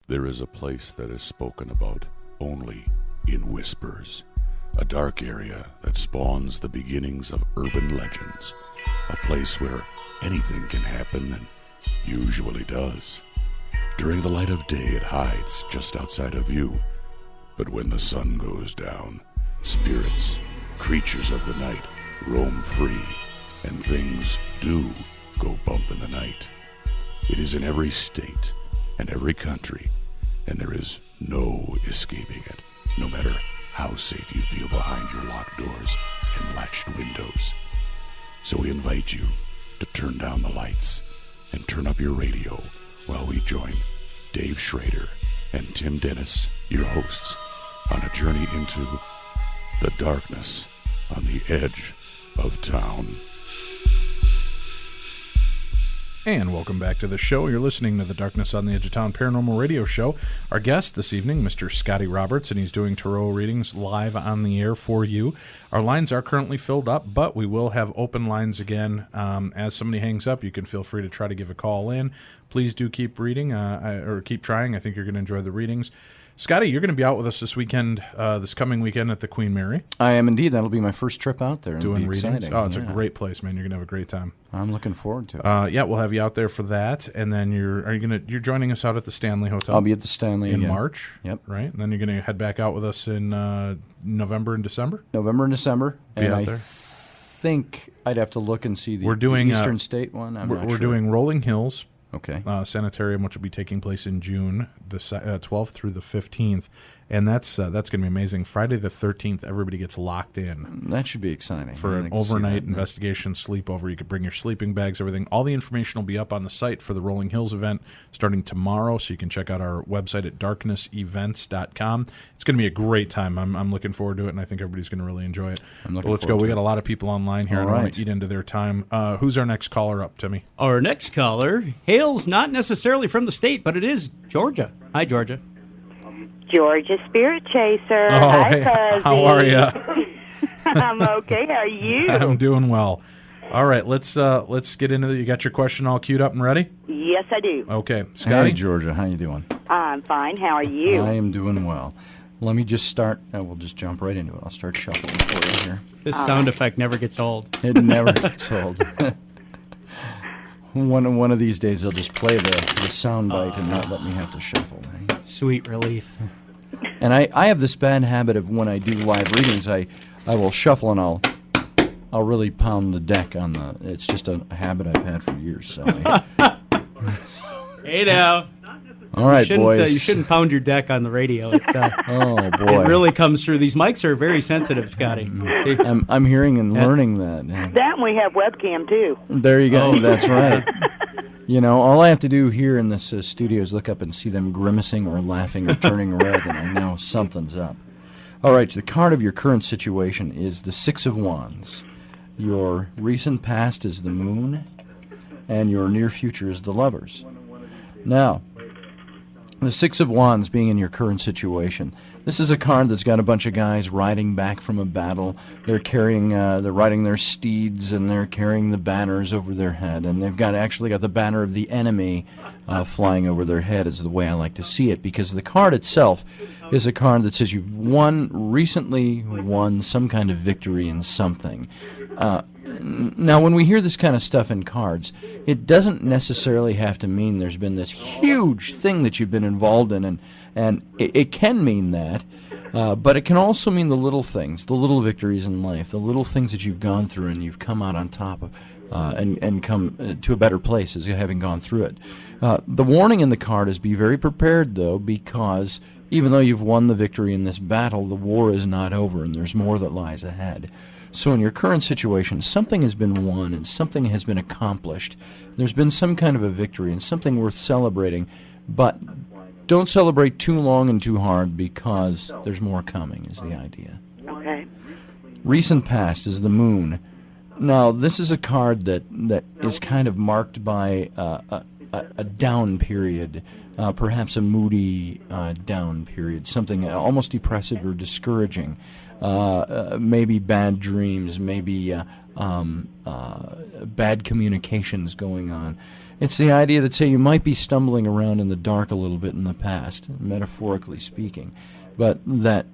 There is a place that is spoken about only in whispers, a dark area that spawns the beginnings of urban legends, a place where anything can happen and usually does. During the light of day, it hides just outside of view, but when the sun goes down, spirits, creatures of the night, roam free, and things do go bump in the night. It is in every state and every country, and there is no escaping it, no matter how safe you feel behind your locked doors and latched windows. So we invite you to turn down the lights and turn up your radio while we join Dave Schrader and Tim Dennis, your hosts, on a journey into the darkness on the edge of town. And welcome back to the show. You're listening to the Darkness on the Edge of Town Paranormal Radio Show. Our guest this evening, Mr. Scotty Roberts, and he's doing tarot readings live on the air for you. Our lines are currently filled up, but we will have open lines again. As somebody hangs up, you can feel free to try to give a call in. Please do keep reading, or keep trying. I think you're going to enjoy the readings. Scotty, you're going to be out with us this weekend, this coming weekend at the Queen Mary. I am indeed. That'll be my first trip out there. Doing readings. Exciting. Oh, it's a great place, man. You're going to have a great time. I'm looking forward to it. Yeah, we'll have you out there for that, and then you're joining us out at the Stanley Hotel. I'll be at the Stanley in March. Yep. Right, and then you're going to head back out with us in November and December. November and December, be and out I there. think I'd have to look and see the Eastern State one. We're doing Rolling Hills. Okay. Sanitarium, which will be taking place in June, the 12th through the 15th, and that's going to be amazing. Friday the 13th, everybody gets locked in. That should be exciting. For an overnight investigation sleepover. You could bring your sleeping bags, everything. All the information will be up on the site for the Rolling Hills event starting tomorrow, so you can check out our website at darknessevents.com. It's going to be a great time. I'm looking forward to it, and I think everybody's going to really enjoy it. Let's go. We got a lot of people online here, and I want to eat into their time. Who's our next caller up, Timmy? Our next caller hails not necessarily from the state, but it is Georgia. Hi, Georgia. Georgia Spirit Chaser. Oh, Hi, hey. Fuzzy. How are you? I'm okay. How are you? I'm doing well. All right, let's get into it. You got your question all queued up and ready? Yes, I do. Okay, Scotty. Hey, Georgia. How you doing? I'm fine. How are you? I am doing well. Let me just start. We'll just jump right into it. I'll start shuffling for you here. This sound effect never gets old. It never gets old. One of these days, they'll just play the sound bite and not let me have to shuffle. Eh? Sweet relief. And I have this bad habit of when I do live readings, I will shuffle and I'll really pound the deck on the. It's just a habit I've had for years. So. Hey now. All right, boys. You shouldn't pound your deck on the radio. Oh boy! It really comes through. These mics are very sensitive, Scotty. I'm hearing and learning that. That and we have webcam too. There you go. That's right. You know, all I have to do here in this studio is look up and see them grimacing or laughing or turning red, and I know something's up. All right, so the card of your current situation is the Six of Wands. Your recent past is the Moon, and your near future is the Lovers. Now, the Six of Wands being in your current situation, this is a card that's got a bunch of guys riding back from a battle. They're riding their steeds, and they're carrying the banners over their head, and they've actually got the banner of the enemy flying over their head is the way I like to see it, because the card itself is a card that says you've recently won some kind of victory in something. Now, when we hear this kind of stuff in cards, it doesn't necessarily have to mean there's been this huge thing that you've been involved in, and it can mean that, but it can also mean the little things, the little victories in life, the little things that you've gone through and you've come out on top of, and come to a better place as having gone through it. The warning in the card is be very prepared, though, because even though you've won the victory in this battle, the war is not over, and there's more that lies ahead. So in your current situation, something has been won and something has been accomplished. There's been some kind of a victory and something worth celebrating, but don't celebrate too long and too hard because there's more coming, is the idea. Okay. Recent past is the Moon. Now, this is a card that is kind of marked by a down period, perhaps a moody down period, something almost depressive or discouraging. Maybe bad dreams, maybe bad communications going on. It's the idea that, say, you might be stumbling around in the dark a little bit in the past, metaphorically speaking, but that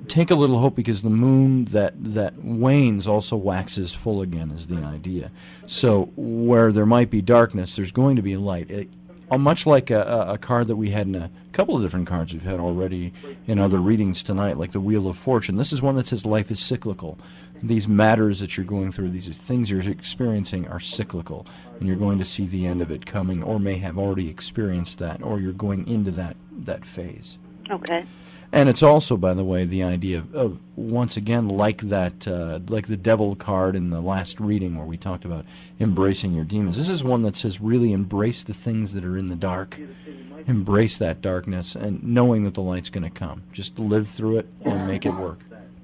take a little hope, because the moon that wanes also waxes full again is the idea. So where there might be darkness, there's going to be light. Much like a card that we had in a couple of different cards we've had already in other readings tonight, like the Wheel of Fortune. This is one that says life is cyclical. These matters that you're going through, these things you're experiencing are cyclical, and you're going to see the end of it coming, or may have already experienced that, or you're going into that phase. Okay. And it's also, by the way, the idea of once again, like the Devil card in the last reading where we talked about embracing your demons. This is one that says really embrace the things that are in the dark. Embrace that darkness, and knowing that the light's going to come. Just live through it and make it work.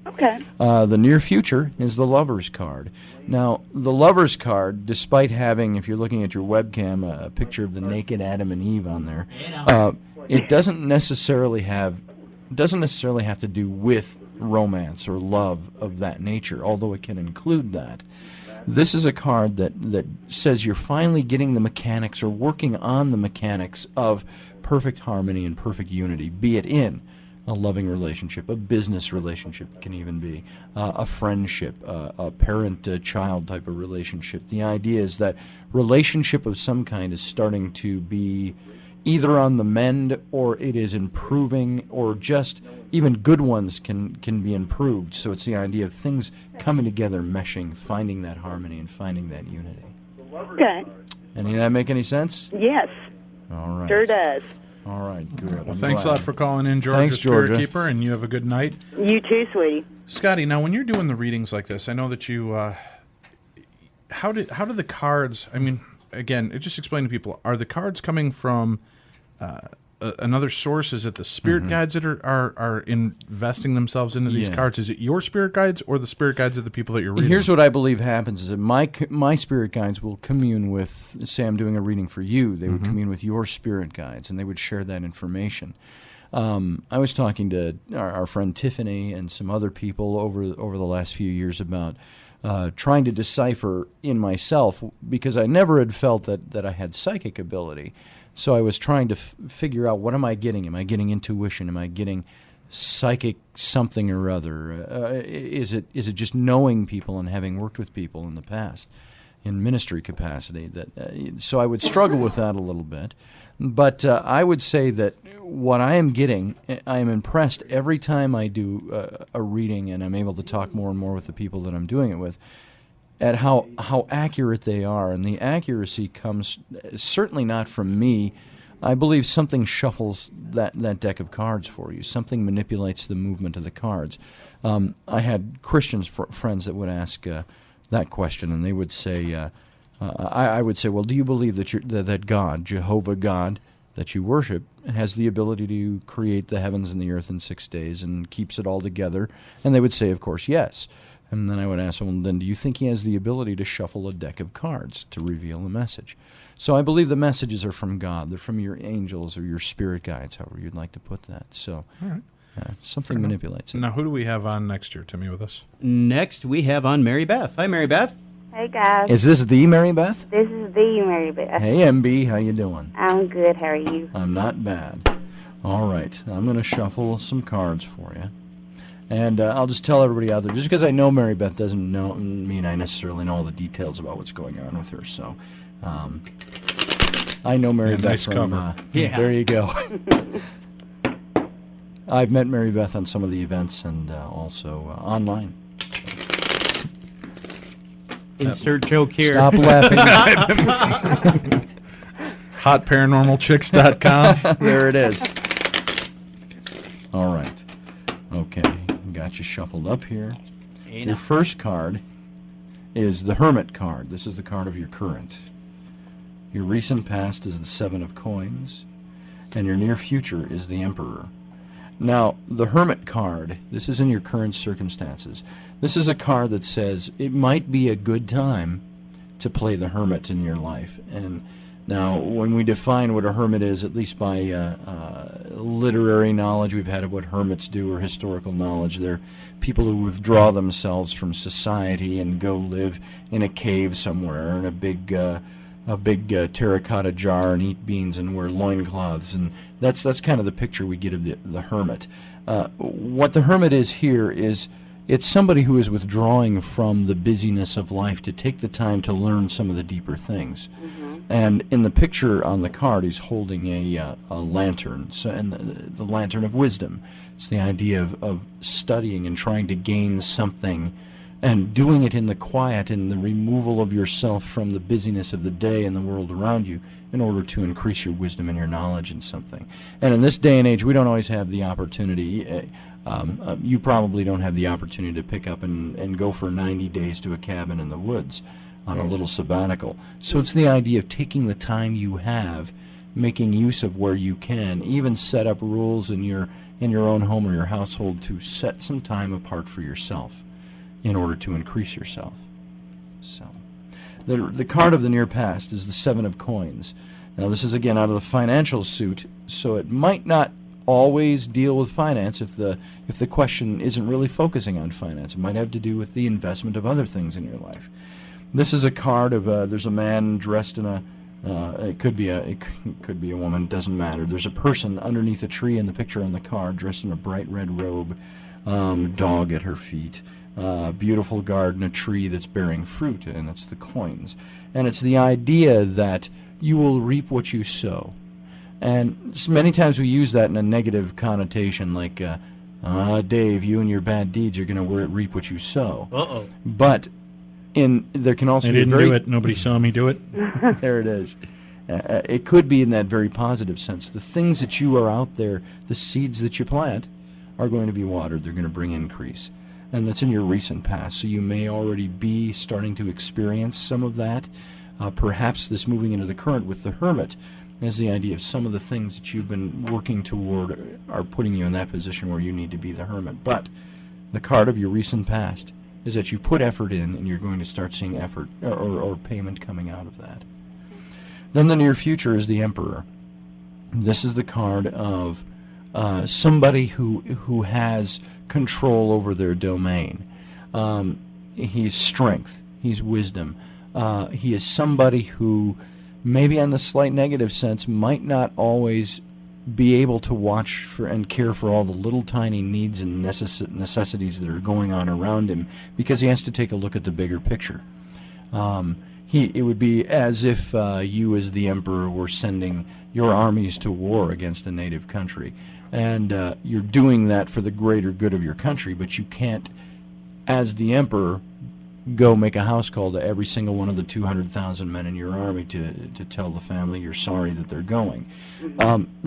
Okay. The near future is the Lover's card. Now, the Lover's card, despite having, if you're looking at your webcam, a picture of the naked Adam and Eve on there, it doesn't necessarily have to do with romance or love of that nature, although it can include that. This is a card that says you're finally getting the mechanics, or working on the mechanics of perfect harmony and perfect unity, be it in a loving relationship, a business relationship can even be, a friendship, a parent-child type of relationship. The idea is that relationship of some kind is starting to be either on the mend, or it is improving, or just even good ones can be improved. So it's the idea of things coming together, meshing, finding that harmony and finding that unity. Okay. Any of that make any sense? Yes. All right. Sure does. All right, good. Well, thanks a lot for calling in, Georgia. Thanks, Georgia. Spirit Keeper, and you have a good night. You too, sweetie. Scotty, now when you're doing the readings like this, I know that you, how do the cards, I mean, again, just explain to people, are the cards coming from another source? Is it the spirit guides that are investing themselves into these cards? Is it your spirit guides or the spirit guides of the people that you're reading? Here's what I believe happens is that my spirit guides will commune with, say I'm doing a reading for you, they would commune with your spirit guides, and they would share that information. I was talking to our friend Tiffany and some other people over the last few years about trying to decipher in myself, because I never had felt that I had psychic ability. So I was trying to figure out, what am I getting? Am I getting intuition? Am I getting psychic something or other? Is it just knowing people and having worked with people in the past in ministry capacity? So I would struggle with that a little bit. But I would say that what I am getting, I am impressed every time I do a reading and I'm able to talk more and more with the people that I'm doing it with, at how accurate they are. And the accuracy comes certainly not from me. I believe something shuffles that deck of cards for you. Something manipulates the movement of the cards. I had Christians friends that would ask that question, and they would say, I would say, well, do you believe that God, Jehovah God, that you worship, has the ability to create the heavens and the earth in 6 days and keeps it all together? And they would say, of course, yes. And then I would ask them, well, then do you think he has the ability to shuffle a deck of cards to reveal a message? So I believe the messages are from God. They're from your angels or your spirit guides, however you'd like to put that. So something manipulates it. Now, who do we have on next year, Timmy, with us? Next, we have on Mary Beth. Hi, Mary Beth. Hey, guys. Is this the Mary Beth? This is the Mary Beth. Hey, MB, how you doing? I'm good. How are you? I'm not bad. All right, I'm going to shuffle some cards for you. And I'll just tell everybody out there, just because I know Mary Beth doesn't mean I necessarily know all the details about what's going on with her. So I know Mary Beth nice from... cover. There you go. I've met Mary Beth on some of the events and also online. Insert joke here. Stop laughing. HotParanormalChicks.com. There it is. All right. Okay. Got you shuffled up here. Your first card is the Hermit card. This is the card of your current. Your recent past is the Seven of Coins. And your near future is the Emperor. Now, the Hermit card, this is in your current circumstances. This is a card that says it might be a good time to play the hermit in your life. And now, when we define what a hermit is, at least by literary knowledge we've had of what hermits do, or historical knowledge, they're people who withdraw themselves from society and go live in a cave somewhere, in a big a big terracotta jar and eat beans and wear loincloths, and that's kind of the picture we get of the hermit. What the hermit is here is it's somebody who is withdrawing from the busyness of life to take the time to learn some of the deeper things. And in the picture on the card, he's holding a lantern, and the lantern of wisdom. It's the idea of studying and trying to gain something and doing it in the quiet and the removal of yourself from the busyness of the day and the world around you in order to increase your wisdom and your knowledge in something. And in this day and age, we don't always have the opportunity. You probably don't have the opportunity to pick up and go for 90 days to a cabin in the woods on a little sabbatical. So it's the idea of taking the time you have, making use of where you can, even set up rules in your own home or your household to set some time apart for yourself in order to increase yourself. So, the card of the near past is the Seven of Coins. Now, this is again out of the financial suit, so it might not always deal with finance if the question isn't really focusing on finance. It might have to do with the investment of other things in your life. This is a card of there's a man dressed in it could be a woman, doesn't matter. There's a person underneath a tree in the picture on the card dressed in a bright red robe, dog at her feet. Beautiful garden, a tree that's bearing fruit, and it's the coins. And it's the idea that you will reap what you sow. And many times we use that in a negative connotation, like, Dave, you and your bad deeds are going to reap what you sow. Uh-oh. But there can also I be didn't do it. Nobody saw me do it. There it is. It could be in that very positive sense. The things that you are out there, the seeds that you plant, are going to be watered. They're going to bring increase. And that's in your recent past. So you may already be starting to experience some of that. Perhaps this moving into the current with the hermit is the idea of some of the things that you've been working toward are putting you in that position where you need to be the hermit. But the card of your recent past is that you put effort in and you're going to start seeing effort or payment coming out of that. Then the near future is the Emperor. This is the card of somebody who has control over their domain. He's strength. He's wisdom. He is somebody who, maybe on the slight negative sense, might not always be able to watch for and care for all the little tiny needs and necessities that are going on around him, because he has to take a look at the bigger picture. It would be as if you as the emperor were sending your armies to war against a native country, and you're doing that for the greater good of your country, but you can't, as the emperor, go make a house call to every single one of the 200,000 men in your army to tell the family you're sorry that they're going.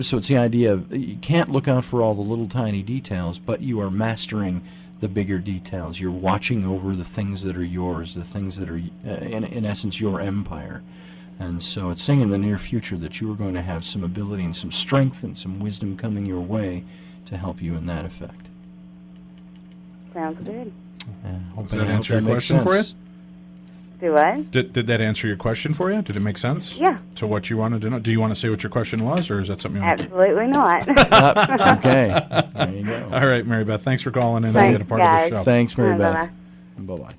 So it's the idea of you can't look out for all the little tiny details, but you are mastering the bigger details. You're watching over the things that are yours, the things that are, in essence, your empire. And so it's saying in the near future that you are going to have some ability and some strength and some wisdom coming your way to help you in that effect. Sounds good. Does that answer your question for you? Do what? Did that answer your question for you? Did it make sense? Yeah. To what you wanted to know? Do you want to say what your question was, or is that something you want to Absolutely not. Okay. There you go. All right, Mary Beth, thanks for calling in and Thanks, being a part guys. of the show. Thanks, Mary Bye-bye. Beth. Bye-bye.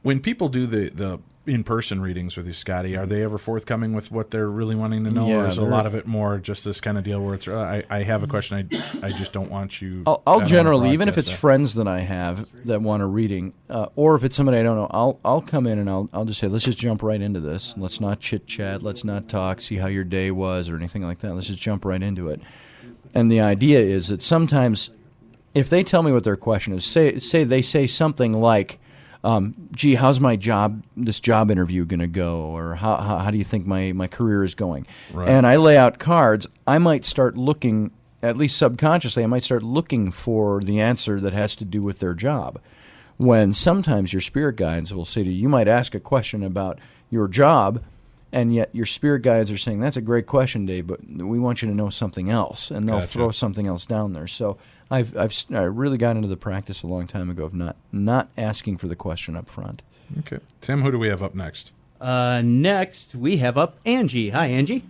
When people do the in-person readings with you, Scotty, are they ever forthcoming with what they're really wanting to know, or is a lot of it more just this kind of deal where it's, I have a question, I just don't want you... I'll generally, even if it's friends that I have that want a reading, or if it's somebody I don't know, I'll come in and I'll just say, let's just jump right into this. Let's not chit-chat, let's not talk, see how your day was or anything like that. Let's just jump right into it. And the idea is that sometimes, if they tell me what their question is, say they say something like, gee, how's this job interview going to go? Or how do you think my career is going? Right. And I lay out cards, I might start looking, at least subconsciously, I might start looking for the answer that has to do with their job. When sometimes your spirit guides will say to you, you might ask a question about your job, and yet your spirit guides are saying, that's a great question, Dave, but we want you to know something else. And they'll throw something else down there. So I really got into the practice a long time ago of not asking for the question up front. Okay. Tim, who do we have up next? Next, we have up Angie. Hi, Angie.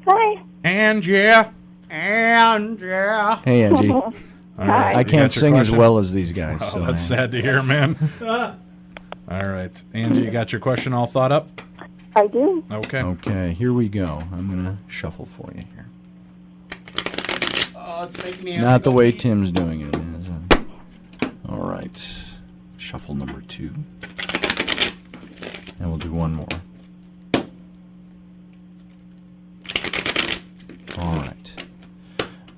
Hi. Angie. Hey, Angie. Right. I can't sing as well as these guys. Oh, that's sad to hear, man. All right. Angie, you got your question all thought up? I do. Okay. Okay, here we go. I'm going to shuffle for you here. Oh, it's making me Not the way Tim's doing it. Is it? All right. Shuffle number 2. And we'll do one more. All right.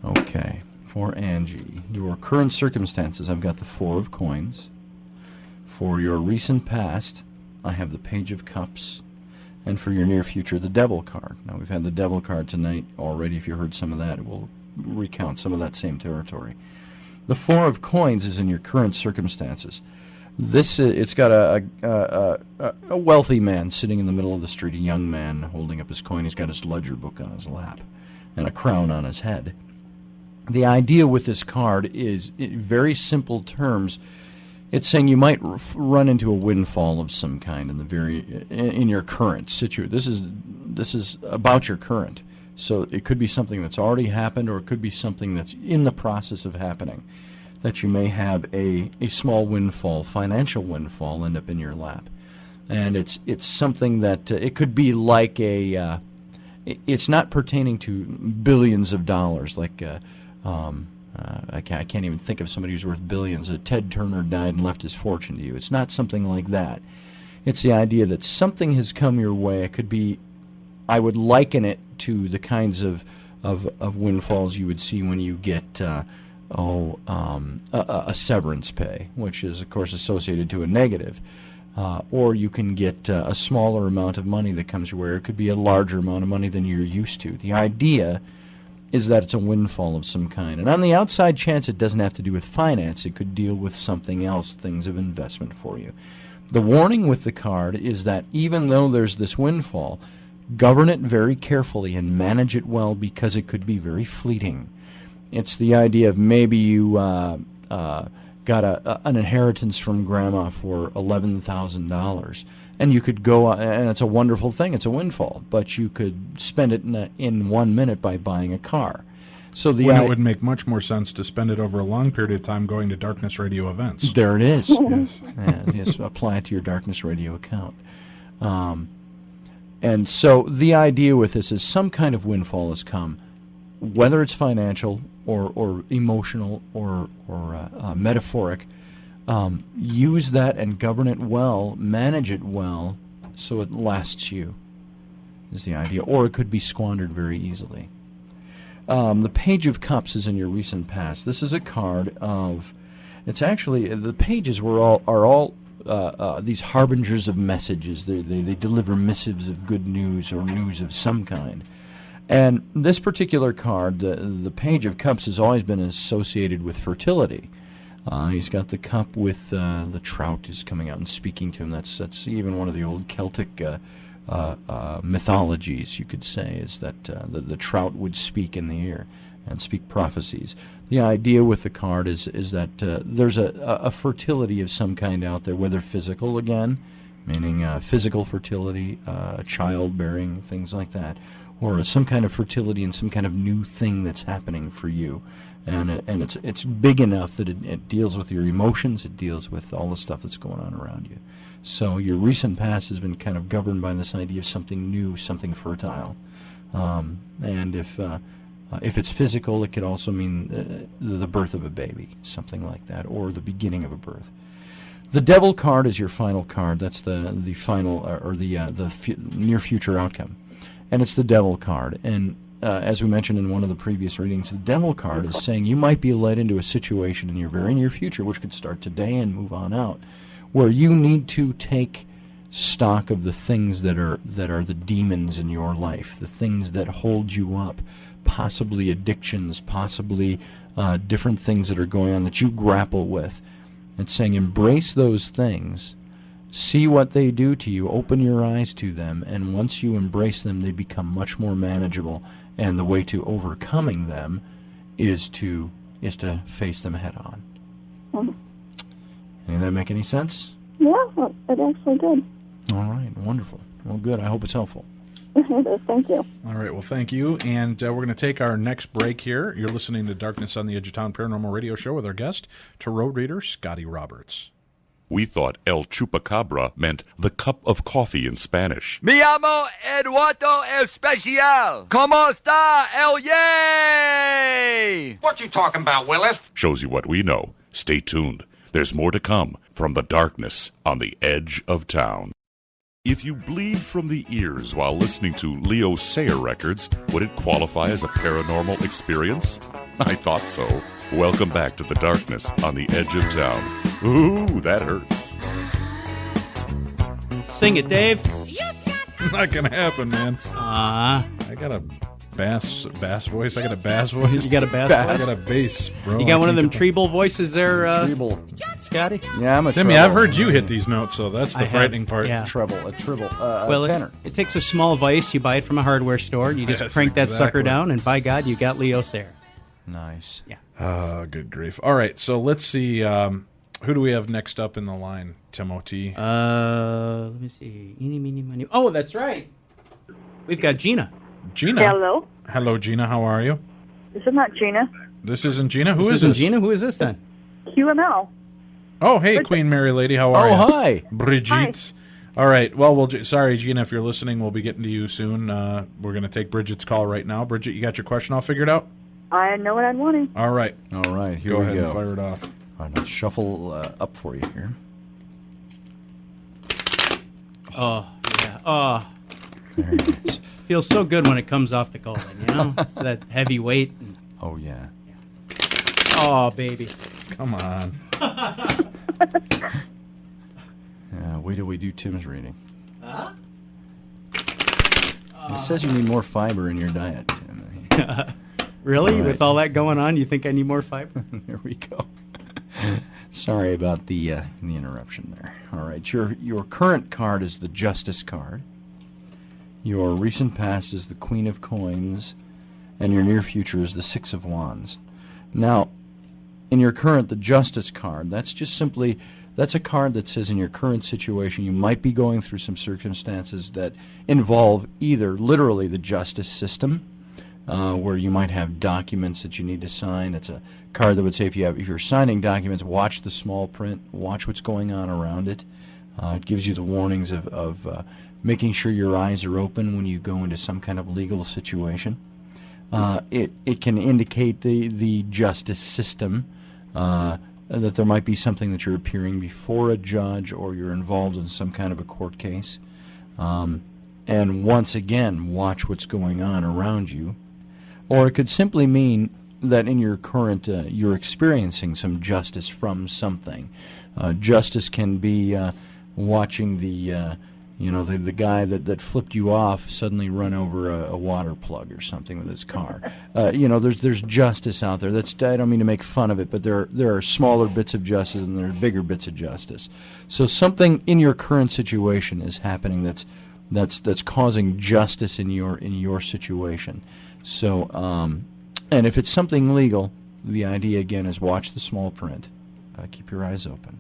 Okay. For Angie, your current circumstances, I've got the 4 of coins. For your recent past, I have the Page of Cups. And for your near future, the Devil card. Now, we've had the Devil card tonight already. If you heard some of that, it will recount some of that same territory. The 4 of coins is in your current circumstances. It's got a wealthy man sitting in the middle of the street, a young man holding up his coin. He's got his ledger book on his lap and a crown on his head. The idea with this card is, in very simple terms, it's saying you might run into a windfall of some kind in your current situation. This is about your current. So it could be something that's already happened, or it could be something that's in the process of happening, that you may have a small windfall, financial windfall, end up in your lap. And it's something that it could be like it's not pertaining to billions of dollars, like I can't even think of somebody who's worth billions. Ted Turner died and left his fortune to you. It's not something like that. It's the idea that something has come your way. It could be, I would liken it to the kinds of windfalls you would see when you get a severance pay, which is, of course, associated to a negative. Or you can get a smaller amount of money that comes your way. Or it could be a larger amount of money than you're used to. The idea is that it's a windfall of some kind. And on the outside chance, it doesn't have to do with finance. It could deal with something else, things of investment for you. The warning with the card is that even though there's this windfall, govern it very carefully and manage it well, because it could be very fleeting. It's the idea of maybe you got an inheritance from Grandma for $11,000, and you could go, and it's a wonderful thing, it's a windfall, but you could spend it in 1 minute by buying a car. So it would make much more sense to spend it over a long period of time going to Darkness Radio events. There it is. Yes. Yes, apply it to your Darkness Radio account. And so the idea with this is some kind of windfall has come, whether it's financial or emotional or metaphoric. Use that and govern it well, manage it well, so it lasts you, is the idea. Or it could be squandered very easily. The Page of Cups is in your recent past. This is a card of, it's actually, the pages are all these harbingers of messages. They deliver missives of good news or news of some kind. And this particular card, the Page of Cups, has always been associated with fertility. He's got the cup with the trout is coming out and speaking to him. That's even one of the old Celtic mythologies, you could say, is that the trout would speak in the ear and speak prophecies. The idea with the card is that there's a fertility of some kind out there, whether physical, again, meaning physical fertility, childbearing, things like that, or some kind of fertility in some kind of new thing that's happening for you. And it's big enough that it deals with your emotions, it deals with all the stuff that's going on around you. So your recent past has been kind of governed by this idea of something new, something fertile. And if it's physical, it could also mean the birth of a baby, something like that, or the beginning of a birth. The Devil card is your final card. That's the final, or the near future outcome. And it's the Devil card. And as we mentioned in one of the previous readings, the Devil card is saying you might be led into a situation in your very near future, which could start today and move on out, where you need to take stock of the things that are the demons in your life, the things that hold you up, possibly addictions, possibly different things that are going on that you grapple with. It's saying embrace those things, see what they do to you, open your eyes to them, and once you embrace them, they become much more manageable. And the way to overcoming them is to face them head on. Did that make any sense? Yeah, it actually did. All right, wonderful. Well, good. I hope it's helpful. It is. Thank you. All right, well, thank you. And we're going to take our next break here. You're listening to Darkness on the Edge of Town Paranormal Radio Show with our guest, Tarot Reader Scotty Roberts. We thought El Chupacabra meant the cup of coffee in Spanish. Me llamo Eduardo Especial. ¿Cómo está el yay? What you talking about, Willis? Shows you what we know. Stay tuned. There's more to come from the darkness on the edge of town. If you bleed from the ears while listening to Leo Sayer records, would it qualify as a paranormal experience? I thought so. Welcome back to the darkness on the edge of town. Ooh, that hurts. Sing it, Dave. Not gonna happen, man. I got a bass voice. I got a bass voice. You got a bass I voice? got a bass, bro. You got one of them treble voices there, Treble. Scotty? Yeah, I'm a Timmy, treble. I've heard you hit these notes, so that's the frightening part. Yeah. A treble, Well, a tenor. it takes a small vice. You buy it from a hardware store. You just Yes, crank that sucker exactly. down, and by God, you got Leo Sayer. Nice. Yeah. Oh, good grief. All right, so let's see. Who do we have next up in the line, Timothy? Let me see. Eeny, meeny, miny. Oh, that's right. We've got Gina. Gina. Hello? Hello, Gina. How are you? This is not Gina. This isn't Gina. Who This is isn't this? Gina? Who is this then? QML. Oh, hey, Queen Mary Lady. How are you? Oh, hi. Brigitte. All right. Well, sorry, Gina, if you're listening, we'll be getting to you soon. We're going to take Bridget's call right now. Bridget, you got your question all figured out? I know what I'm wanting. All right. All right, here Go we ahead go. and fire it off. All right, I'll shuffle up for you here. Oh, yeah. Oh, There it is. feels so good when it comes off the colon, you know? It's that heavy weight. Oh, yeah. Oh, baby. Come on. Wait till we do Tim's reading. It says you need more fiber in your diet, Tim. Really? All right. With all that going on, you think I need more fiber? There we go. Sorry about the interruption there. All right, your current card is the Justice card. Your recent past is the Queen of Coins, and your near future is the Six of Wands. Now, in your current, the Justice card, that's a card that says in your current situation you might be going through some circumstances that involve either literally the justice system, where you might have documents that you need to sign. It's a card that would say if you're signing documents, watch the small print, watch what's going on around it. It gives you the warnings of making sure your eyes are open when you go into some kind of legal situation. It can indicate the justice system, that there might be something that you're appearing before a judge or you're involved in some kind of a court case. And once again, watch what's going on around you. Or it could simply mean that in your current, you're experiencing some justice from something. Justice can be watching the guy that flipped you off suddenly run over a water plug or something with his car. There's justice out there. I don't mean to make fun of it, but there are smaller bits of justice and there are bigger bits of justice. So something in your current situation is happening that's causing justice in your situation. So, and if it's something legal, the idea again is watch the small print. Keep your eyes open.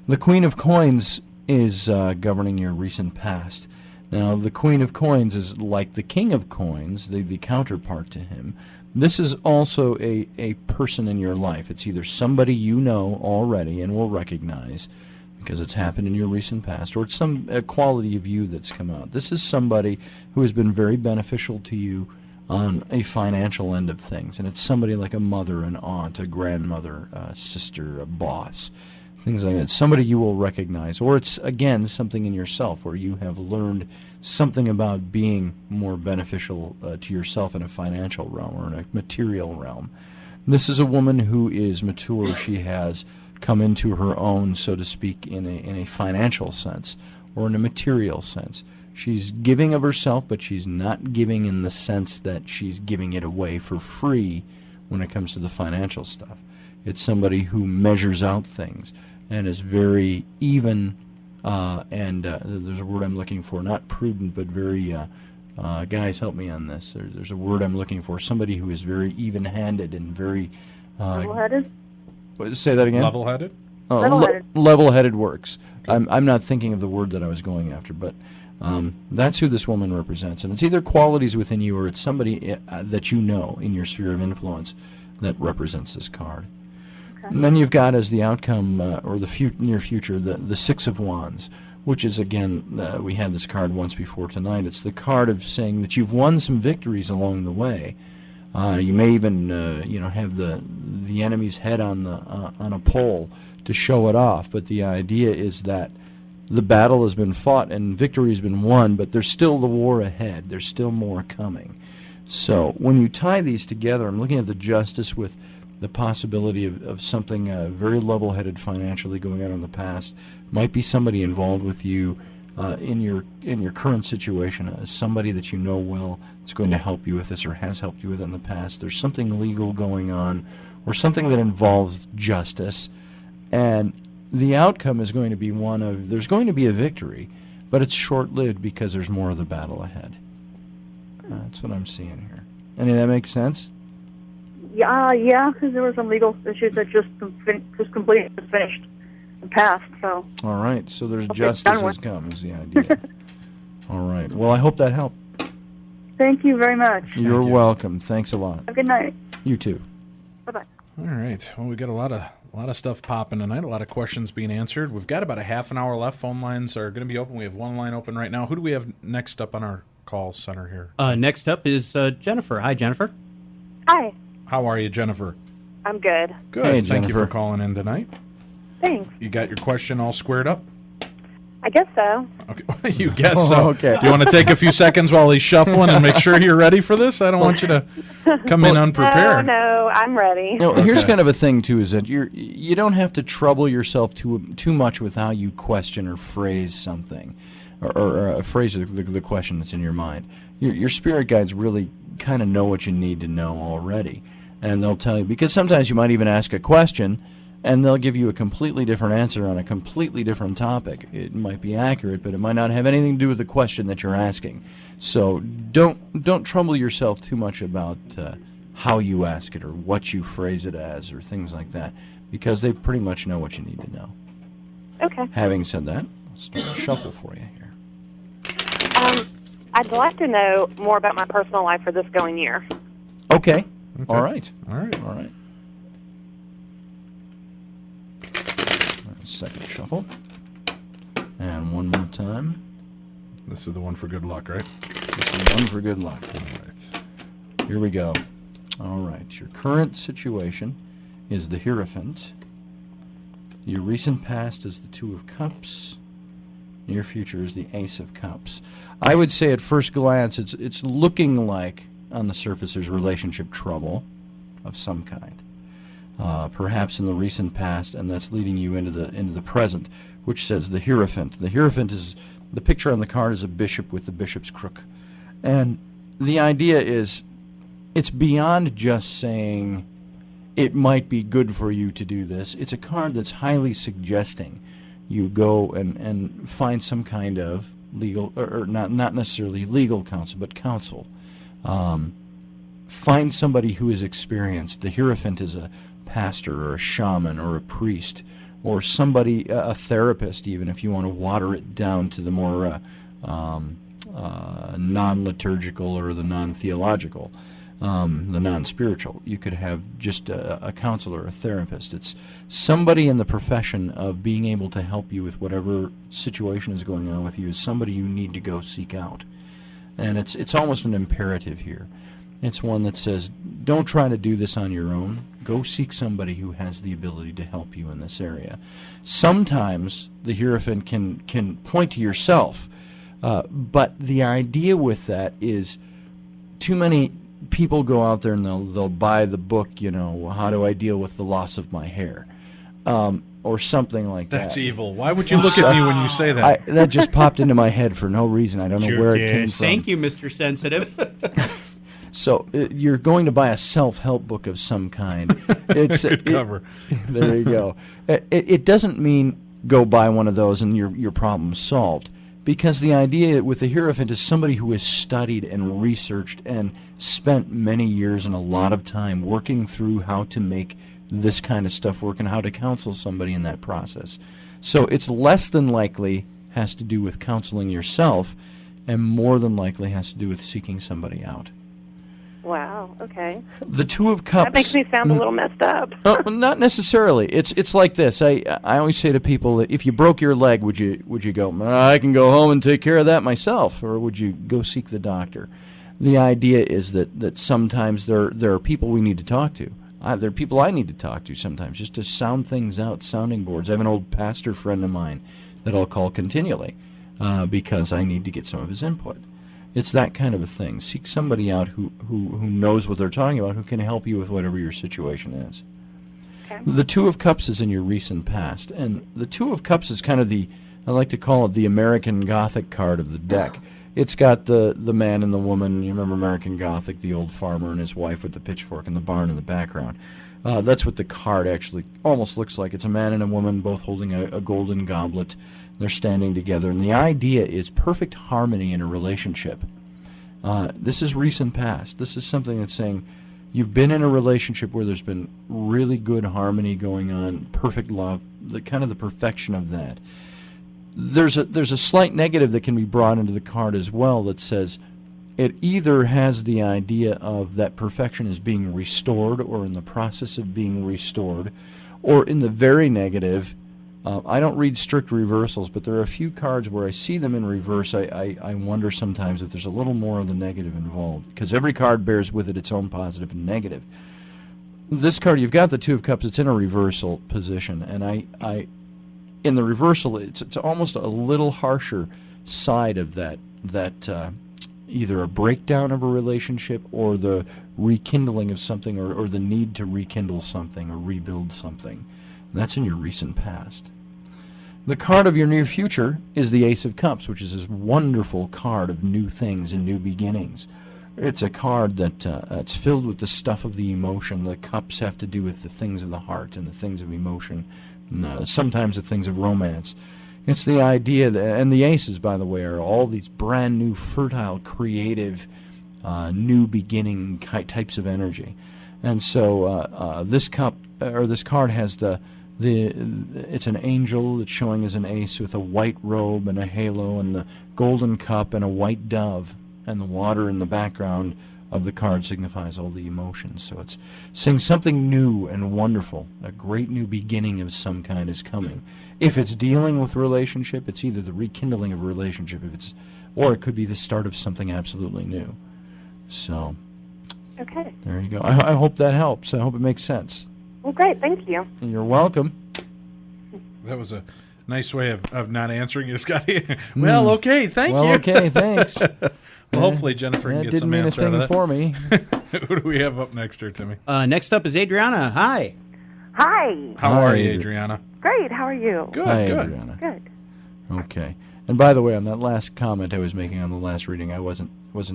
The Queen of Coins is governing your recent past. Now, the Queen of Coins is like the King of Coins, the counterpart to him. This is also a person in your life. It's either somebody you know already and will recognize because it's happened in your recent past, or it's some quality of you that's come out. This is somebody who has been very beneficial to you on a financial end of things, and it's somebody like a mother, an aunt, a grandmother, a sister, a boss, things like that. Somebody you will recognize, or it's, again, something in yourself where you have learned something about being more beneficial to yourself in a financial realm or in a material realm. This is a woman who is mature. She has come into her own, so to speak, in a financial sense or in a material sense. She's giving of herself, but she's not giving in the sense that she's giving it away for free when it comes to the financial stuff. It's somebody who measures out things and is very even, and there's a word I'm looking for, not prudent, but very, guys, help me on this. There's a word I'm looking for, somebody who is very even-handed and very... Level-headed? Say that again? Level-headed? Oh, Level-headed. Level-headed works. I'm not thinking of the word that I was going after, but that's who this woman represents. And it's either qualities within you or it's somebody that you know in your sphere of influence that represents this card. And then you've got as the outcome, or the near future, the Six of Wands, which is, again, we had this card once before tonight. It's the card of saying that you've won some victories along the way. You may even, have the enemy's head on a pole to show it off. But the idea is that the battle has been fought and victory has been won, but there's still the war ahead. There's still more coming. So when you tie these together, I'm looking at the Justice with the possibility of something very level-headed financially going on in the past. Might be somebody involved with you in your current situation, somebody that you know well that's going to help you with this or has helped you with it in the past. There's something legal going on or something that involves justice, and the outcome is going to be one of, there's going to be a victory, but it's short-lived because there's more of the battle ahead. That's what I'm seeing here. Any of that make sense? Yeah, because there were some legal issues that just finished and passed. So. All right, so there's Hope justice has come is the idea. All right, well, I hope that helped. Thank you very much. You're welcome. Thanks a lot. Have a good night. You too. Bye-bye. All right. Well, we got a lot of stuff popping tonight. A lot of questions being answered. We've got about a half an hour left. Phone lines are going to be open. We have one line open right now. Who do we have next up on our call center here? Next up is Jennifer. Hi, Jennifer. Hi. How are you, Jennifer? I'm good. Good. Hey, Thank you Jennifer. for calling in tonight. Thanks. You got your question all squared up? I guess so. Okay. You guess so. Okay. Do you want to take a few seconds while he's shuffling and make sure you're ready for this? I don't want you to come in unprepared. No, I'm ready. Here's kind of a thing too: is that you don't have to trouble yourself too much with how you question or phrase something, or phrase the question that's in your mind. Your spirit guides really kind of know what you need to know already, and they'll tell you, because sometimes you might even ask a question, and they'll give you a completely different answer on a completely different topic. It might be accurate, but it might not have anything to do with the question that you're asking. So don't trouble yourself too much about how you ask it or what you phrase it as or things like that, because they pretty much know what you need to know. Okay. Having said that, I'll start a shuffle for you here. I'd like to know more about my personal life for this going year. Okay. All right. Second shuffle. And one more time. This is the one for good luck, right? This is one for good luck. All right. Here we go. All right. Your current situation is the Hierophant. Your recent past is the Two of Cups. Near future is the Ace of Cups. I would say at first glance it's looking like on the surface there's relationship trouble of some kind. Perhaps in the recent past, and that's leading you into the present, which says the Hierophant. The Hierophant is, the picture on the card is a bishop with the bishop's crook. And the idea is, it's beyond just saying it might be good for you to do this. It's a card that's highly suggesting you go and find some kind of legal, or not necessarily legal counsel, but counsel. Find somebody who is experienced. The Hierophant is a pastor or a shaman or a priest or somebody, a therapist even, if you want to water it down to the more non-liturgical or the non-theological, the non-spiritual. You could have just a counselor, a therapist. It's somebody in the profession of being able to help you with whatever situation is going on with you is somebody you need to go seek out. And it's almost an imperative here. It's one that says, don't try to do this on your own. Go seek somebody who has the ability to help you in this area. Sometimes the Hierophant can point to yourself, but the idea with that is too many people go out there and they'll buy the book, How Do I Deal with the Loss of My Hair? Or something like that. That's evil. Why would you look at me when you say that? That just popped into my head for no reason. I don't know where it came from. Thank you, Mr. Sensitive. So you're going to buy a self-help book of some kind. It's Good cover. There you go. It doesn't mean go buy one of those and your problem's solved. Because the idea with the Hierophant is somebody who has studied and researched and spent many years and a lot of time working through how to make this kind of stuff work and how to counsel somebody in that process. So it's less than likely has to do with counseling yourself and more than likely has to do with seeking somebody out. Wow. wow. Okay. The Two of Cups. That makes me sound a little messed up. Oh, not necessarily. It's like this. I always say to people that if you broke your leg, would you go, I can go home and take care of that myself, or would you go seek the doctor? The idea is that sometimes there are people we need to talk to. There are people I need to talk to sometimes just to sound things out, sounding boards. I have an old pastor friend of mine that I'll call continually because I need to get some of his input. It's that kind of a thing. Seek somebody out who knows what they're talking about, who can help you with whatever your situation is. Okay. The Two of Cups is in your recent past, and the Two of Cups is kind of I like to call it the American Gothic card of the deck. It's got the man and the woman. You remember American Gothic, the old farmer and his wife with the pitchfork and the barn in the background. That's what the card actually almost looks like. It's a man and a woman both holding a golden goblet. They're standing together, and the idea is perfect harmony in a relationship. This is recent past. This is something that's saying you've been in a relationship where there's been really good harmony going on, perfect love, the kind of the perfection of that. There's a slight negative that can be brought into the card as well that says it either has the idea of that perfection is being restored or in the process of being restored, or in the very negative. I don't read strict reversals, but there are a few cards where I see them in reverse. I wonder sometimes if there's a little more of the negative involved, because every card bears with it its own positive and negative. This card, you've got the Two of Cups. It's in a reversal position, and I in the reversal, it's almost a little harsher side of that either a breakdown of a relationship or the rekindling of something, or the need to rekindle something or rebuild something. And that's in your recent past. The card of your near future is the Ace of Cups, which is this wonderful card of new things and new beginnings. It's a card that it's filled with the stuff of the emotion. The cups have to do with the things of the heart and the things of emotion, and, sometimes the things of romance. It's the idea that, and the aces, by the way, are all these brand new, fertile, creative, new beginning types of energy. And so this cup or this card has it's an angel that's showing as an ace with a white robe and a halo, and the golden cup and a white dove, and the water in the background of the card signifies all the emotions. So it's saying something new and wonderful, a great new beginning of some kind is coming. If it's dealing with relationship, it's either the rekindling of a relationship, or it could be the start of something absolutely new. So, Okay. there you go. I hope that helps. I hope it makes sense. Well, great. Thank you. You're welcome. That was a nice way of not answering you, Scotty. Well, okay, thank you. Okay, thanks. Well, hopefully Jennifer can That get didn't some mean a answer out thing of that. for me. Who do we have up next here, Timmy? Next up is Adriana. Hi. Hi. How Hi, are you, Adri- Adriana? Great. How are you? Good, Hi, good. Adriana. Good. Okay. And by the way, on that last comment I was making on the last reading, I wasn't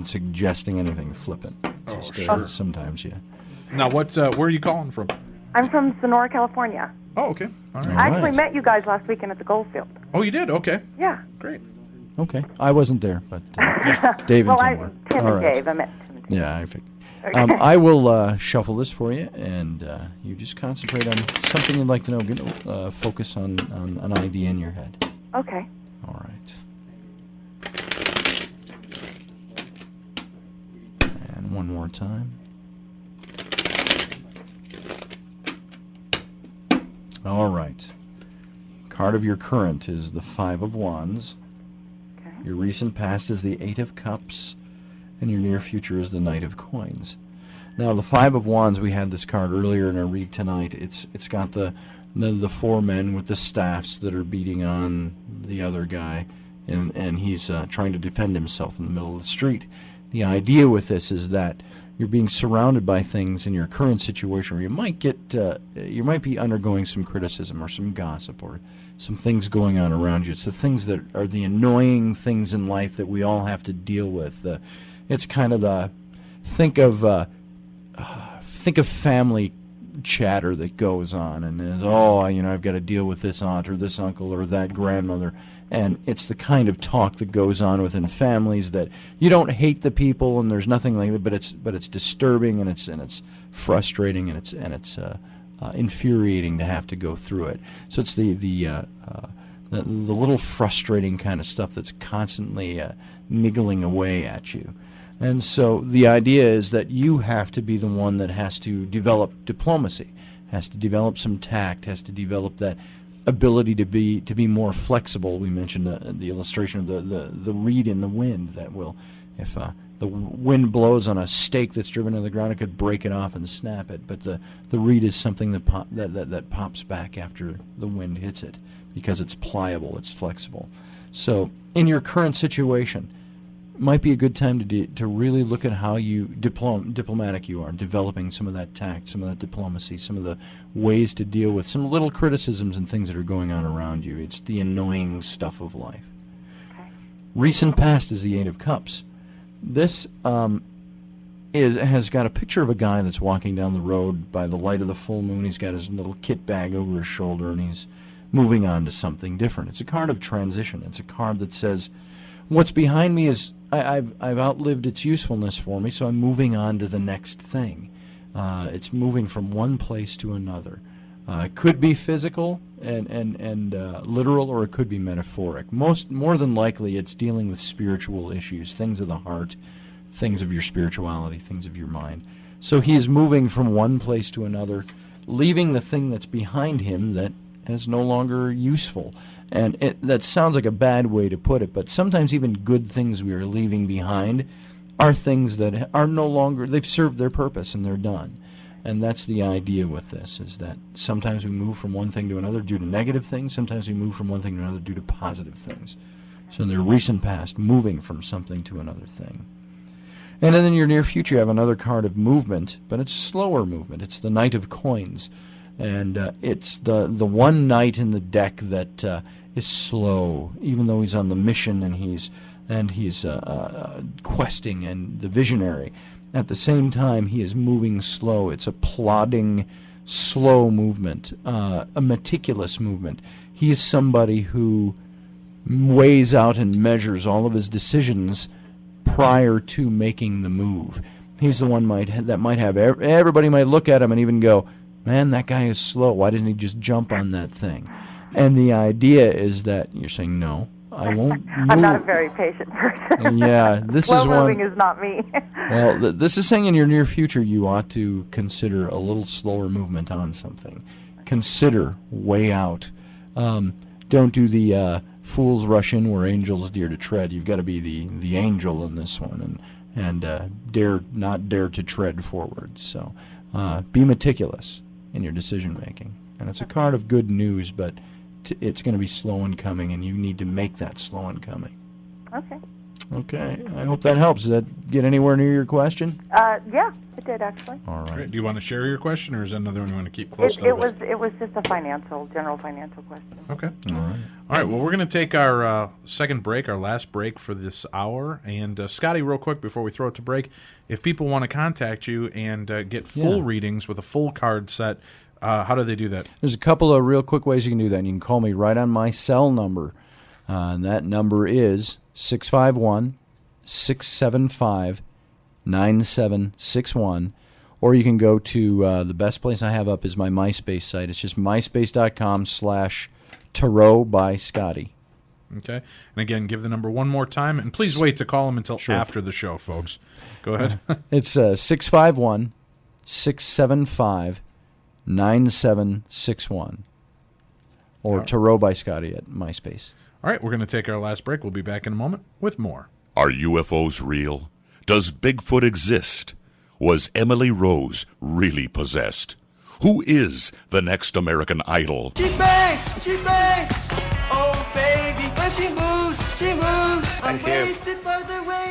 suggesting anything flippant. Just, sure. Sometimes, yeah. Now, where are you calling from? I'm from Sonora, California. Oh, okay. All right. All I actually right. met you guys last weekend at the Goldfield. Oh, you did? Okay. Yeah. Great. Okay. I wasn't there, but Dave and Well, Tim were. Tim All and right. Dave. I met Tim and Dave. Yeah, I figured. Okay. I will shuffle this for you, and you just concentrate on something you'd like to know. Focus on an idea in your head. Okay. All right. And one more time. All right. Card of your current is the Five of Wands. Okay. Your recent past is the Eight of Cups, and your near future is the Knight of Coins. Now, the Five of Wands, we had this card earlier in our read tonight. It's got the four men with the staffs that are beating on the other guy, and he's trying to defend himself in the middle of the street. The idea with this is that you're being surrounded by things in your current situation where you might be undergoing some criticism or some gossip or some things going on around you. It's the things that are the annoying things in life that we all have to deal with. It's kind of the think of family chatter that goes on, and is, I've got to deal with this aunt or this uncle or that grandmother, and it's the kind of talk that goes on within families that you don't hate the people and there's nothing like that, but it's disturbing and it's frustrating and it's infuriating to have to go through it. So it's the little frustrating kind of stuff that's constantly niggling away at you. And so the idea is that you have to be the one that has to develop diplomacy, has to develop some tact, has to develop that ability to be more flexible. We mentioned the illustration of the reed in the wind that will, if the wind blows on a stake that's driven to the ground, it could break it off and snap it. But the reed is something that pops back after the wind hits it because it's pliable, it's flexible. So in your current situation, might be a good time to really look at how diplomatic you are, developing some of that tact, some of that diplomacy, some of the ways to deal with some little criticisms and things that are going on around you. It's the annoying stuff of life. Okay. Recent past is the Eight of Cups. This has got a picture of a guy that's walking down the road by the light of the full moon. He's got his little kit bag over his shoulder, and he's moving on to something different. It's a card of transition. It's a card that says, what's behind me is I've outlived its usefulness for me, so I'm moving on to the next thing. It's moving from one place to another. It could be physical and literal, or it could be metaphoric. More than likely, it's dealing with spiritual issues, things of the heart, things of your spirituality, things of your mind. So he is moving from one place to another, leaving the thing that's behind him that is no longer useful. And that sounds like a bad way to put it, but sometimes even good things we are leaving behind are things that are no longer, they've served their purpose and they're done. And that's the idea with this, is that sometimes we move from one thing to another due to negative things, sometimes we move from one thing to another due to positive things. So in the recent past, moving from something to another thing. And then in your near future, you have another card of movement, but it's slower movement. It's the Knight of Coins. And it's the one knight in the deck that is slow, even though he's on the mission and he's questing and the visionary. At the same time, he is moving slow. It's a plodding, slow movement, a meticulous movement. He is somebody who weighs out and measures all of his decisions prior to making the move. He's the one that might have everybody might look at him and even go, man, that guy is slow. Why didn't he just jump on that thing? And the idea is that you're saying, no, I won't move. I'm not a very patient person. Yeah, this Slow is one. moving is not me. Well, this is saying in your near future you ought to consider a little slower movement on something. Consider, weigh out. Don't do the fools rush in where angels dare to tread. You've got to be the angel in this one, and not dare to tread forward. So be meticulous in your decision making. And it's a card of good news, but it's going to be slow in coming, and you need to make that slow in coming. Okay. Okay. I hope that helps. Does that get anywhere near your question? Yeah, it did actually. All right. Great. Do you want to share your question, or is that another one you want to keep close to? It was just a general financial question. Okay. All right. Well, we're going to take our second break, our last break for this hour. And Scotty, real quick before we throw it to break, if people want to contact you and get full readings with a full card set, how do they do that? There's a couple of real quick ways you can do that. And you can call me right on my cell number. And that number is 651-675-9761. Or you can go to the best place I have up is my MySpace site. It's just myspace.com/Tarot by Scotty. Okay. And again, give the number one more time. And please wait to call them until after the show, folks. Go ahead. It's 651-675-9761. Or Tarot by Scotty at MySpace. All right. We're going to take our last break. We'll be back in a moment with more. Are UFOs real? Does Bigfoot exist? Was Emily Rose really possessed? Who is the next American Idol? She bangs! She bangs! Oh, baby, when she moves, she moves. Thank you.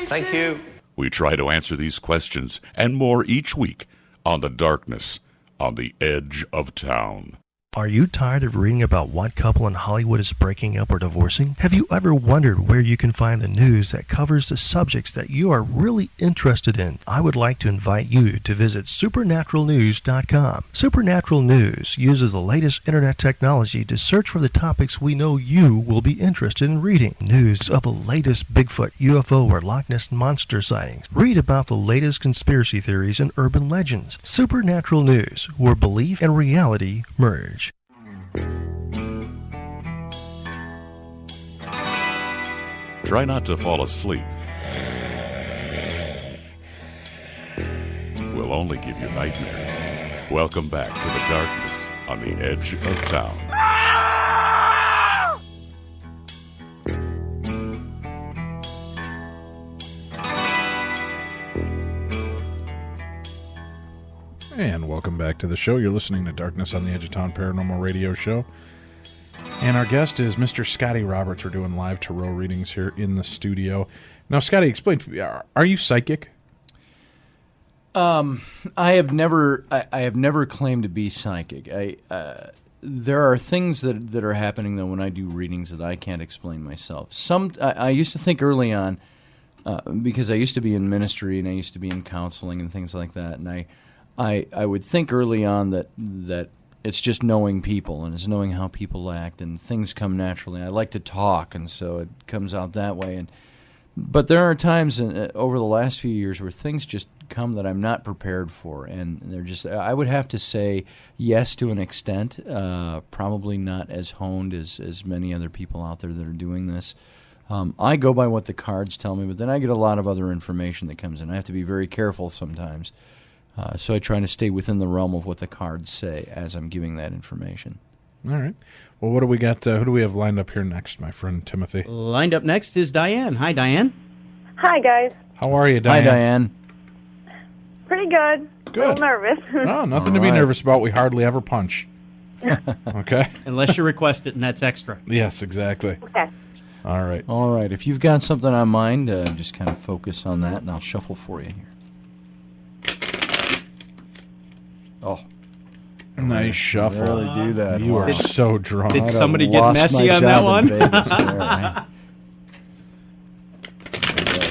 Thank you. We try to answer these questions and more each week on The Darkness on the Edge of Town. Are you tired of reading about what couple in Hollywood is breaking up or divorcing? Have you ever wondered where you can find the news that covers the subjects that you are really interested in? I would like to invite you to visit supernaturalnews.com. Supernatural News uses the latest internet technology to search for the topics we know you will be interested in reading. News of the latest Bigfoot, UFO, or Loch Ness Monster sightings. Read about the latest conspiracy theories and urban legends. Supernatural News, where belief and reality merge. Try not to fall asleep. will only give you nightmares. Welcome back to the darkness on the edge of town. And welcome back to the show. You're listening to Darkness on the Edge of Town Paranormal Radio Show. And our guest is Mr. Scotty Roberts. We're doing live tarot readings here in the studio. Now, Scotty, explain to me, are you psychic? I have never claimed to be psychic. There are things that are happening, though, when I do readings that I can't explain myself. I used to think early on, because I used to be in ministry and I used to be in counseling and things like that, and I would think early on that it's just knowing people and it's knowing how people act and things come naturally. I like to talk, and so it comes out that way. But there are times over the last few years where things just come that I'm not prepared for, and they're just. I would have to say yes to an extent, probably not as honed as many other people out there that are doing this. I go by what the cards tell me, but then I get a lot of other information that comes in. I have to be very careful sometimes. So I try to stay within the realm of what the cards say as I'm giving that information. All right. Well, what do we got? Who do we have lined up here next, my friend Timothy? Lined up next is Diane. Hi, Diane. Hi, guys. How are you, Diane? Hi, Diane. Pretty good. Good. A little nervous. Oh, nothing to be nervous about. We hardly ever punch. Okay? Unless you request it, and that's extra. Yes, exactly. Okay. All right. All right. If you've got something on mind, just kind of focus on that, and I'll shuffle for you here. Oh. Nice shuffle. Really do that. You are so drunk. Did I'd somebody have get lost messy my on job that in one? Vegas there, right?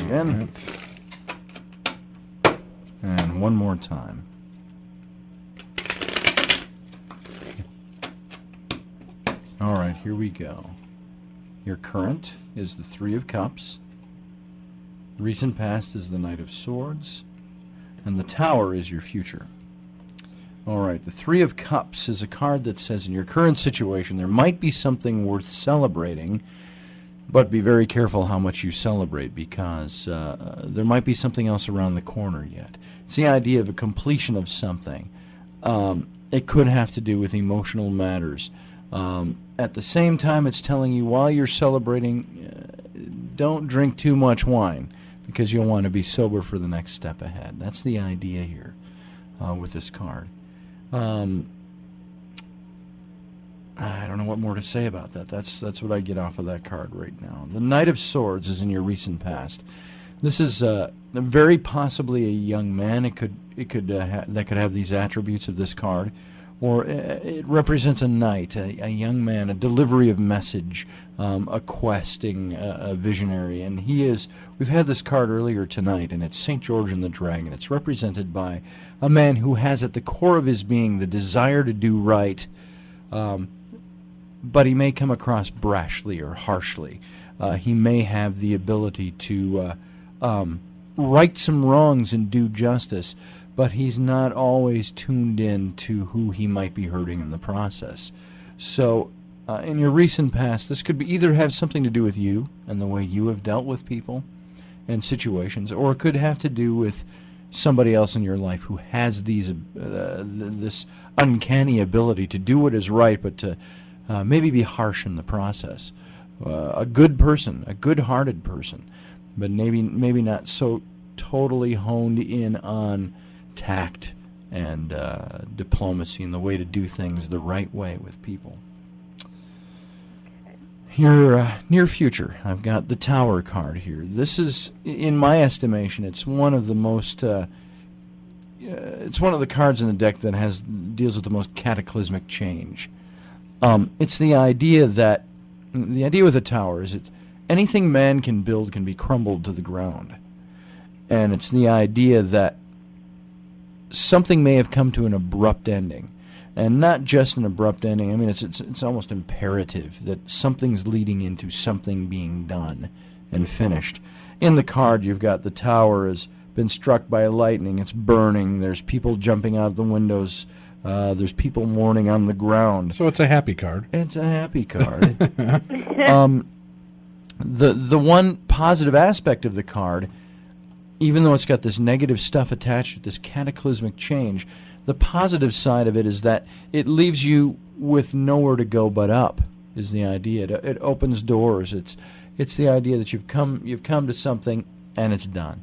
Again. And one more time. All right, here we go. Your current is the Three of Cups. Recent past is the Knight of Swords. And the Tower is your future. All right, the Three of Cups is a card that says in your current situation there might be something worth celebrating, but be very careful how much you celebrate because there might be something else around the corner yet. It's the idea of a completion of something. It could have to do with emotional matters. At the same time, it's telling you while you're celebrating, don't drink too much wine because you'll want to be sober for the next step ahead. That's the idea here with this card. I don't know what more to say about that. That's what I get off of that card right now. The Knight of Swords is in your recent past. This is very possibly a young man. That could have these attributes of this card, or it represents a knight, a young man, a delivery of message, a questing, a visionary, and he is. We've had this card earlier tonight, and it's St. George and the Dragon. It's represented by a man who has at the core of his being the desire to do right, but he may come across brashly or harshly. He may have the ability to right some wrongs and do justice, but he's not always tuned in to who he might be hurting in the process. So, in your recent past, this could either have something to do with you and the way you have dealt with people and situations, or it could have to do with somebody else in your life who has these this uncanny ability to do what is right, but to maybe be harsh in the process. A good person, a good-hearted person, but maybe not so totally honed in on tact and diplomacy and the way to do things the right way with people. Your near future, I've got the Tower card here. This is, in my estimation, it's one of the most. It's one of the cards in the deck that deals with the most cataclysmic change. It's the idea with the Tower is that anything man can build can be crumbled to the ground, and it's the idea that something may have come to an abrupt ending. And not just an abrupt ending. I mean, it's almost imperative that something's leading into something being done and finished. In the card, you've got the Tower has been struck by lightning. It's burning. There's people jumping out of the windows. There's people mourning on the ground. So it's a happy card. It's a happy card. The one positive aspect of the card even though it's got this negative stuff attached with this cataclysmic change, the positive side of it is that it leaves you with nowhere to go but up, is the idea. It opens doors. It's the idea that you've come to something and it's done.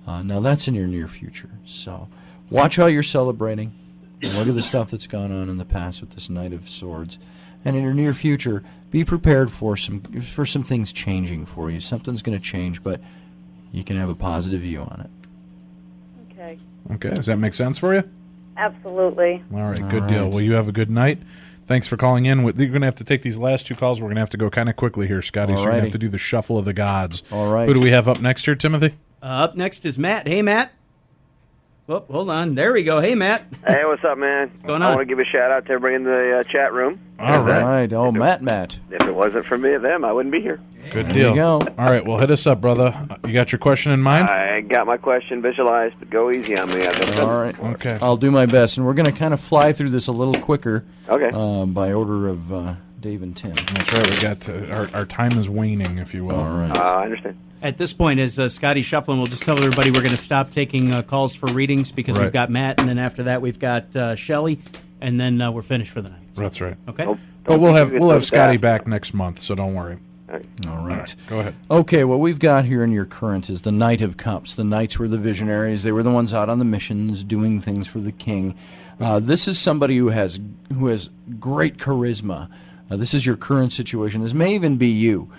Now that's in your near future. So watch how you're celebrating. Look at the stuff that's gone on in the past with this Knight of Swords. And in your near future, be prepared for some things changing for you. Something's going to change, but you can have a positive view on it. Okay. Okay, does that make sense for you? Absolutely. All right, good deal. Well, you have a good night. Thanks for calling in. You're going to have to take these last two calls. We're going to have to go kind of quickly here, Scotty, so we're going to have to do the shuffle of the gods. All right. Who do we have up next here, Timothy? Up next is Matt. Hey, Matt. Oh, hold on. There we go. Hey, Matt. Hey, what's up, man? What's going on? I want to give a shout-out to everybody in the chat room. All right. Oh, Matt. If it wasn't for them, I wouldn't be here. Good There deal. you go. All right, well, hit us up, brother. You got your question in mind? I got my question visualized, but go easy on me. All right. Okay. I'll do my best, and we're going to kind of fly through this a little quicker. Okay. By order of Dave and Tim. That's right. We got our time is waning, if you will. All right. I understand. At this point, as Scotty's shuffling, we'll just tell everybody we're going to stop taking calls for readings because we've got Matt, and then after that we've got Shelley, and then we're finished for the night. So. That's right. Okay. But we'll have Scotty back next month, so don't worry. All right. Go ahead. Okay, what we've got here in your current is the Knight of Cups. The knights were the visionaries. They were the ones out on the missions, doing things for the king. This is somebody who has great charisma. This is your current situation. This may even be you.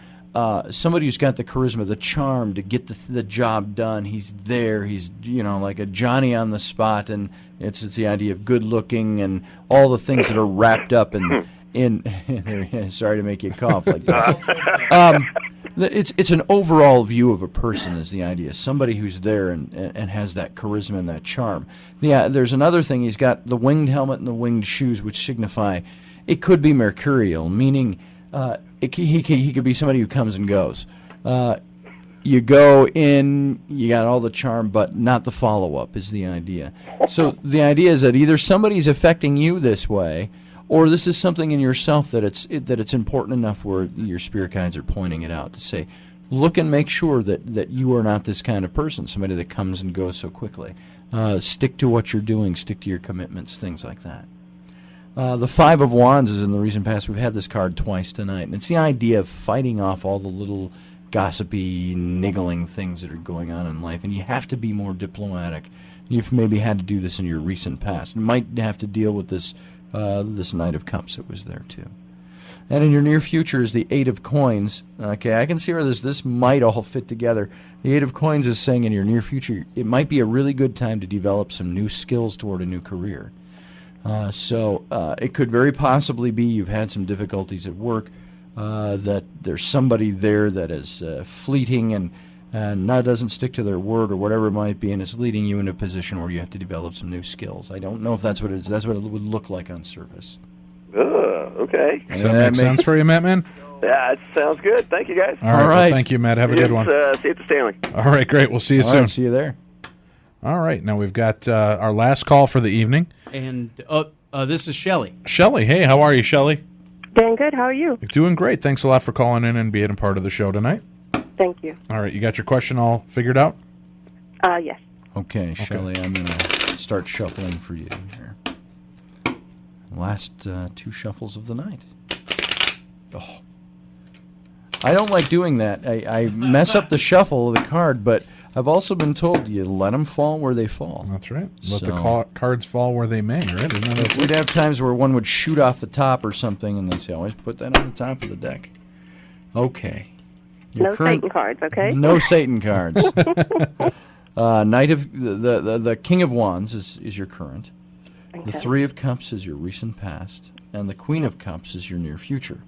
Somebody who's got the charisma, the charm to get the job done. He's there. He's like a Johnny on the spot, and it's the idea of good looking and all the things that are wrapped up in. Sorry to make you cough like that. It's an overall view of a person is the idea. Somebody who's there and has that charisma and that charm. Yeah, there's another thing. He's got the winged helmet and the winged shoes, which signify it could be mercurial, meaning he could be somebody who comes and goes. You go in, you got all the charm, but not the follow-up is the idea. So the idea is that either somebody's affecting you this way, or this is something in yourself that it's important enough where your spirit guides are pointing it out to say, look and make sure that you are not this kind of person, somebody that comes and goes so quickly. Stick to what you're doing, stick to your commitments, things like that. The Five of Wands is in the recent past. We've had this card twice tonight, and it's the idea of fighting off all the little gossipy, niggling things that are going on in life, and you have to be more diplomatic. You've maybe had to do this in your recent past. You might have to deal with this Knight of Cups that was there too. And in your near future is the Eight of Coins. Okay, I can see where this might all fit together. The Eight of Coins is saying in your near future, it might be a really good time to develop some new skills toward a new career. So it could very possibly be you've had some difficulties at work, that there's somebody there that is fleeting and now doesn't stick to their word or whatever it might be, and it's leading you into a position where you have to develop some new skills. I don't know if that's what it is. That's what it would look like on surface. Okay. Does that make sense for you, Matt, man? Yeah, it sounds good. Thank you, guys. All right. Well, thank you, Matt. Have a good one. See you at the Stanley. All right, great. We'll see you All soon. right, see you there. All right. Now we've got our last call for the evening. And this is Shelley. Shelley, hey, how are you, Shelley? Doing good. How are you? Doing great. Thanks a lot for calling in and being a part of the show tonight. Thank you. All right, you got your question all figured out? Yes. Okay, Shelley, I'm going to start shuffling for you here. Last two shuffles of the night. Oh. I don't like doing that. I mess up the shuffle of the card, but I've also been told you let them fall where they fall. That's right. Let the cards fall where they may, right? Isn't that We'd have times where one would shoot off the top or something, and they say, always put that on the top of the deck. Okay. No Satan cards, okay? No Satan cards. Knight of the King of Wands is your current. Okay. The Three of Cups is your recent past, and the Queen of Cups is your near future.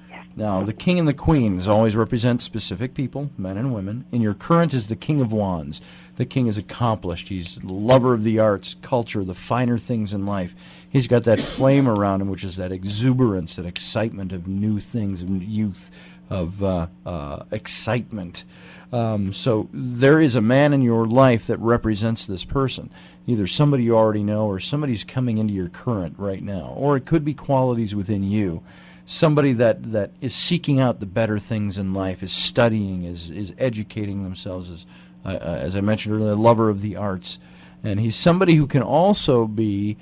Yeah. Now, the King and the Queens always represent specific people, men and women. And your current is the King of Wands. The King is accomplished. He's a lover of the arts, culture, the finer things in life. He's got that flame around him, which is that exuberance, that excitement of new things, of youth, of excitement. So there is a man in your life that represents this person, either somebody you already know or somebody's coming into your current right now, or it could be qualities within you. Somebody that is seeking out the better things in life, is studying, is educating themselves, is as I mentioned earlier, a lover of the arts. And he's somebody who can also be,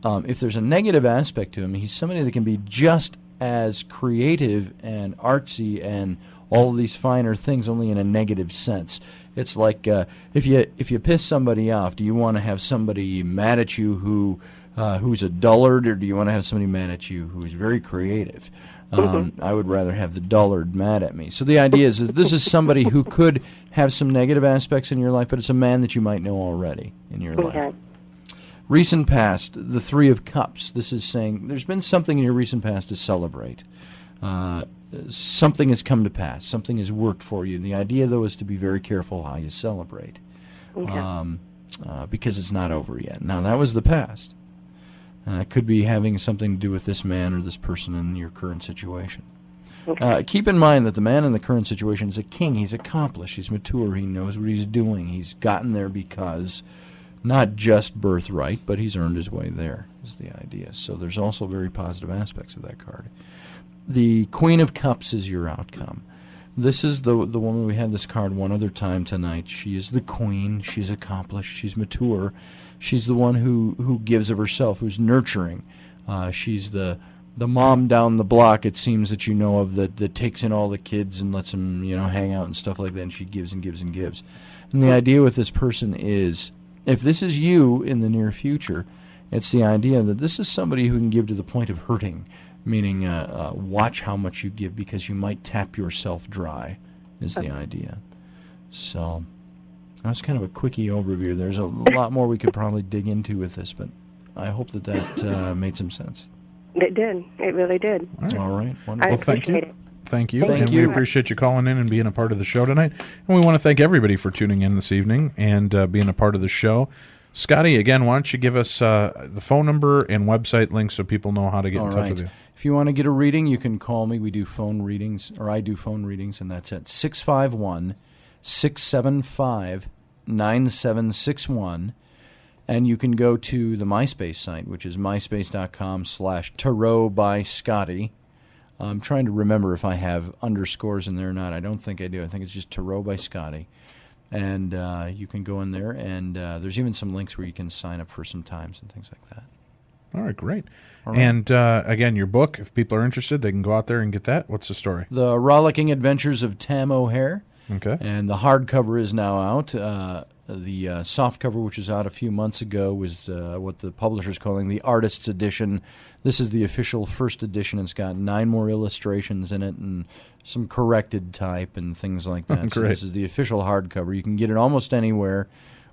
if there's a negative aspect to him, he's somebody that can be just as creative and artsy and all of these finer things, only in a negative sense. It's like if you piss somebody off, do you want to have somebody mad at you who's a dullard, or do you want to have somebody mad at you who's very creative? I would rather have the dullard mad at me. So the idea is that this is somebody who could have some negative aspects in your life, but it's a man that you might know already in your life. Recent past, the Three of Cups. This is saying there's been something in your recent past to celebrate. Something has come to pass. Something has worked for you. The idea, though, is to be very careful how you celebrate, because it's not over yet. Now, that was the past. It could be having something to do with this man or this person in your current situation. Keep in mind that the man in the current situation is a king. He's accomplished. He's mature. He knows what he's doing. He's gotten there because not just birthright, but he's earned his way there, is the idea. So there's also very positive aspects of that card. The Queen of Cups is your outcome. This is the woman. We had this card one other time tonight. She is the queen. She's accomplished. She's mature. She's the one who gives of herself, who's nurturing. She's the mom down the block, it seems, that you know of, that takes in all the kids and lets them, hang out and stuff like that, and she gives and gives and gives. And the idea with this person is, if this is you in the near future, it's the idea that this is somebody who can give to the point of hurting, meaning watch how much you give because you might tap yourself dry, is the idea. So that's kind of a quickie overview. There's a lot more we could probably dig into with this, but I hope that made some sense. It did. It really did. All right. Wonderful. Well, thank you. Thank you. Thank and you. We appreciate you calling in and being a part of the show tonight. And we want to thank everybody for tuning in this evening and being a part of the show. Scotty, again, why don't you give us the phone number and website link so people know how to get in touch with you. If you want to get a reading, you can call me. We do phone readings, or I do phone readings, and that's at 651-675-9761. And you can go to the MySpace site, which is myspace.com/Tarot by Scotty. I'm trying to remember if I have underscores in there or not. I don't think I do. I think it's just Tarot by Scotty. And you can go in there, and there's even some links where you can sign up for some times and things like that. All right, great. All right. And again, your book, if people are interested, they can go out there and get that. What's the story? The Rollicking Adventures of Tam O'Hare. Okay. And the hardcover is now out. The softcover, which was out a few months ago, was what the publisher's calling the Artist's Edition. This is the official first edition. It's got 9 more illustrations in it and some corrected type and things like that. So this is the official hardcover. You can get it almost anywhere,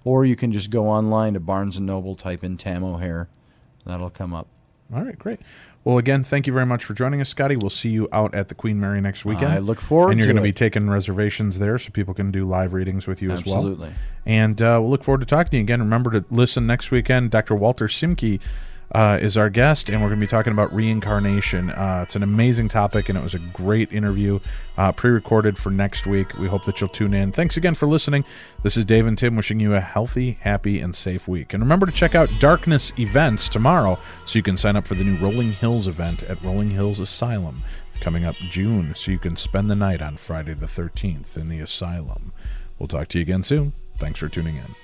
or you can just go online to Barnes & Noble, type in Tam O'Hare. That'll come up. All right, great. Well, again, thank you very much for joining us, Scotty. We'll see you out at the Queen Mary next weekend. I look forward to it. And you're going to be taking reservations there so people can do live readings with you as well. Absolutely. And we'll look forward to talking to you again. Remember to listen next weekend. Dr. Walter Simke is our guest, and we're going to be talking about reincarnation. It's an amazing topic, and it was a great interview pre-recorded for next week. We hope that you'll tune in. Thanks again for listening. This is Dave and Tim wishing you a healthy, happy, and safe week. And remember to check out Darkness Events tomorrow so you can sign up for the new Rolling Hills event at Rolling Hills Asylum coming up June, so you can spend the night on Friday the 13th in the asylum. We'll talk to you again soon. Thanks for tuning in.